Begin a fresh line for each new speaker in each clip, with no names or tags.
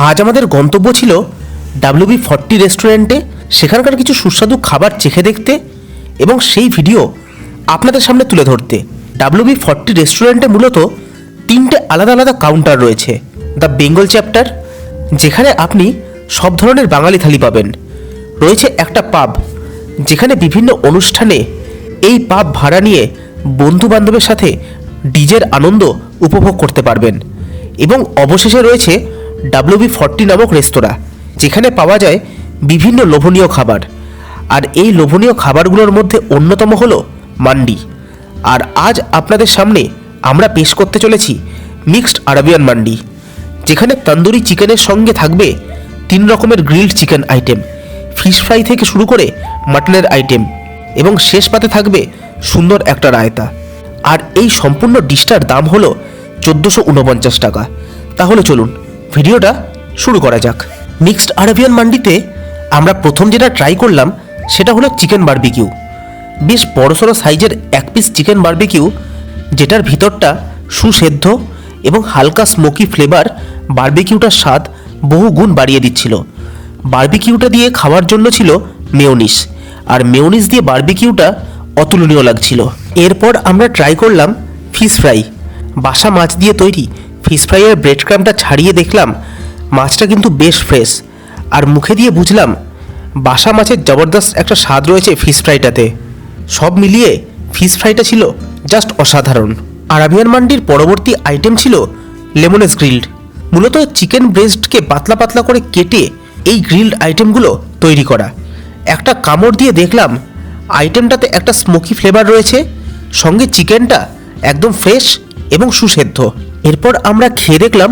আজ আমাদের গন্তব্য ছিল WB40 রেস্টুরেন্টে, সেখানকার কিছু সুস্বাদু খাবার চেখে দেখতে এবং সেই ভিডিও আপনাদের সামনে তুলে ধরতে। WB40 রেস্টুরেন্টে মূলত 3টে আলাদা আলাদা কাউন্টার রয়েছে। দ্য বেঙ্গল চ্যাপ্টার, যেখানে আপনি সব ধরনের বাঙালি থালি পাবেন। রয়েছে একটা পাব, যেখানে বিভিন্ন অনুষ্ঠানে এই পাব ভাড়া নিয়ে বন্ধু বান্ধবের সাথে ডিজের আনন্দ উপভোগ করতে পারবেন। এবং অবশেষে রয়েছে WB40 নামক রেস্তোরাঁ, যেখানে পাওয়া যায় বিভিন্ন লোভনীয় খাবার। আর এই লোভনীয় খাবারগুলোর মধ্যে অন্যতম হলো মান্ডি। আর আজ আপনাদের সামনে আমরা পেশ করতে চলেছি মিক্সড আরাবিয়ান মান্ডি, যেখানে তন্দুরি চিকেনের সঙ্গে থাকবে 3 রকমের grilled chicken item, fish fry থেকে শুরু করে মাটনের আইটেম, এবং শেষ পাতে থাকবে সুন্দর একটা রায়তা। আর এই সম্পূর্ণ ডিশটার দাম হলো 1449 টাকা। তাহলে চলুন ভিডিওটা শুরু করা যাক। মিক্সড আরাবিয়ান মান্ডিতে আমরা প্রথম যেটা ট্রাই করলাম সেটা হলো চিকেন বারবিকিউ। বেশ বড়সড় সাইজের 1 পিস চিকেন বারবিকিউ, যেটার ভিতরটা সুসেদ্ধ এবং হালকা স্মোকি ফ্লেভার বারবিকিউটার স্বাদ বহু গুণ বাড়িয়ে দিচ্ছিল। বারবিকিউটা দিয়ে খাওয়ার জন্য ছিল মেয়োনিজ, আর মেয়োনিজ দিয়ে বারবিকিউটা অতুলনীয় লাগছিল। এরপর আমরা ট্রাই করলাম ফিশ ফ্রাই। বাসা মাছ দিয়ে তৈরি ফিশ ফ্রাইয়ের ব্রেড ক্রাম্বটা ছাড়িয়ে দেখলাম মাছটা কিন্তু বেশ ফ্রেশ, আর মুখে দিয়ে বুঝলাম বাসা মাছের জবরদস্ত একটা স্বাদ রয়েছে ফিশ ফ্রাইটাতে। সব মিলিয়ে ফিশ ফ্রাইটা ছিল জাস্ট অসাধারণ। আরাবিয়ান মান্ডির পরবর্তী আইটেম ছিল লেমনেস গ্রিলড। মূলত চিকেন ব্রেস্টকে পাতলা পাতলা করে কেটে এই গ্রিলড আইটেমগুলো তৈরি করা। একটা কামড় দিয়ে দেখলাম আইটেমটাতে একটা স্মোকি ফ্লেভার রয়েছে, সঙ্গে চিকেনটা একদম ফ্রেশ এবং সুসেদ্ধ। এরপর আমরা খেয়ে দেখলাম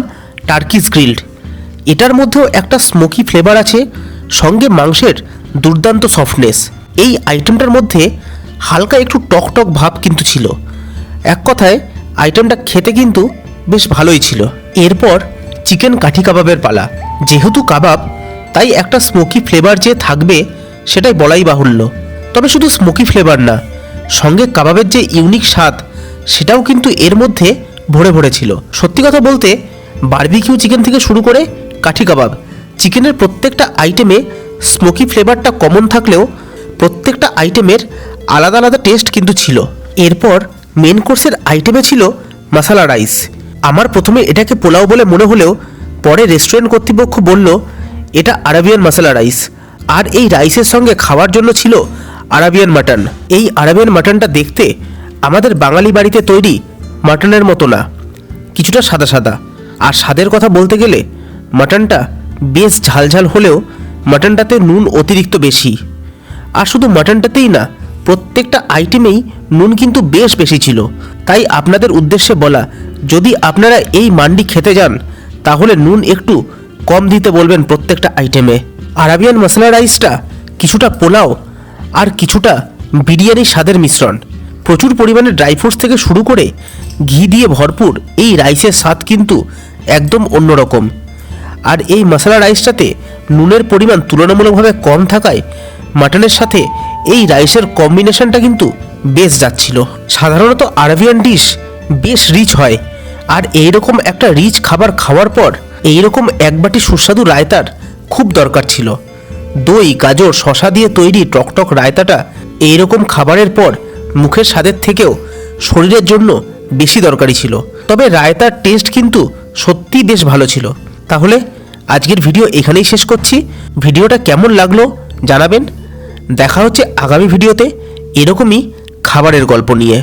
টার্কিশ গ্রিলড। এটার মধ্যেও একটা স্মোকি ফ্লেভার আছে, সঙ্গে মাংসের দুর্দান্ত সফটনেস। এই আইটেমটার মধ্যে হালকা একটু টক টক ভাব কিন্তু ছিল। এক কথায় আইটেমটা খেতে কিন্তু বেশ ভালোই ছিল। এরপর চিকেন কাঠি কাবাবের পালা। যেহেতু কাবাব, তাই একটা স্মোকি ফ্লেভার যে থাকবে সেটাই বলাই বাহুল্য। তবে শুধু স্মোকি ফ্লেভার না, সঙ্গে কাবাবের যে ইউনিক স্বাদ সেটাও কিন্তু এর মধ্যে ভরে ভরে ছিল। সত্যি কথা বলতে বারবিকিউ চিকেন থেকে শুরু করে কাঠি কাবাব, চিকেনের প্রত্যেকটা আইটেমে স্মোকি ফ্লেভারটা কমন থাকলেও প্রত্যেকটা আইটেমের আলাদা আলাদা টেস্ট কিন্তু ছিল। এরপর মেন কোর্সের আইটেমে ছিল মশালা রাইস। আমার প্রথমে এটাকে পোলাও বলে মনে হলেও পরে রেস্টুরেন্ট কর্তৃপক্ষ বলল এটা আরাবিয়ান মশালা রাইস। আর এই রাইসের সঙ্গে খাওয়ার জন্য ছিল আরাবিয়ান মাটন। এই আরাবিয়ান মাটনটা দেখতে আমাদের বাঙালি বাড়িতে তৈরি মাটনের মতো না, কিছুটা সাদা সাদা। আর স্বাদের কথা বলতে গেলে মাটনটা বেশ ঝালঝাল হলেও মাটনটাতে নুন অতিরিক্ত বেশি। আর শুধু মাটনটাতেই না, প্রত্যেকটা আইটেমেই নুন কিন্তু বেশ বেশি ছিল। তাই আপনাদের উদ্দেশ্যে বলা, যদি আপনারা এই মান্ডি খেতে যান তাহলে নুন একটু কম দিতে বলবেন প্রত্যেকটা আইটেমে। আরাবিয়ান মশলা রাইসটা কিছুটা পোলাও আর কিছুটা বিরিয়ানির স্বাদের মিশ্রণ। প্রচুর পরিমাণে ড্রাই ফ্রুটস থেকে শুরু করে ঘি দিয়ে ভরপুর এই রাইসের স্বাদ কিন্তু একদম অন্যরকম। আর এই মশলা রাইসটাতে নুনের পরিমাণ তুলনামূলকভাবে কম থাকায় মাটনের সাথে এই রাইসের কম্বিনেশনটা কিন্তু বেশ যাচ্ছিল। সাধারণত আরাবিয়ান ডিশ বেশ রিচ হয়, আর এইরকম একটা রিচ খাবার খাওয়ার পর এইরকম এক বাটি সুস্বাদু রায়তার খুব দরকার ছিল। দই, গাজর, শশা দিয়ে তৈরি টকটক রায়তাটা এইরকম খাবারের পর মুখের স্বাদের থেকেও শরীরের জন্য বেশি দরকারি ছিল। তবে রায়তার টেস্ট কিন্তু সত্যিই বেশ ভালো ছিল। তাহলে আজকের ভিডিও এখানেই শেষ করছি। ভিডিওটা কেমন লাগলো জানাবেন। দেখা হচ্ছে আগামী ভিডিওতে এরকমই খাবারের গল্প নিয়ে।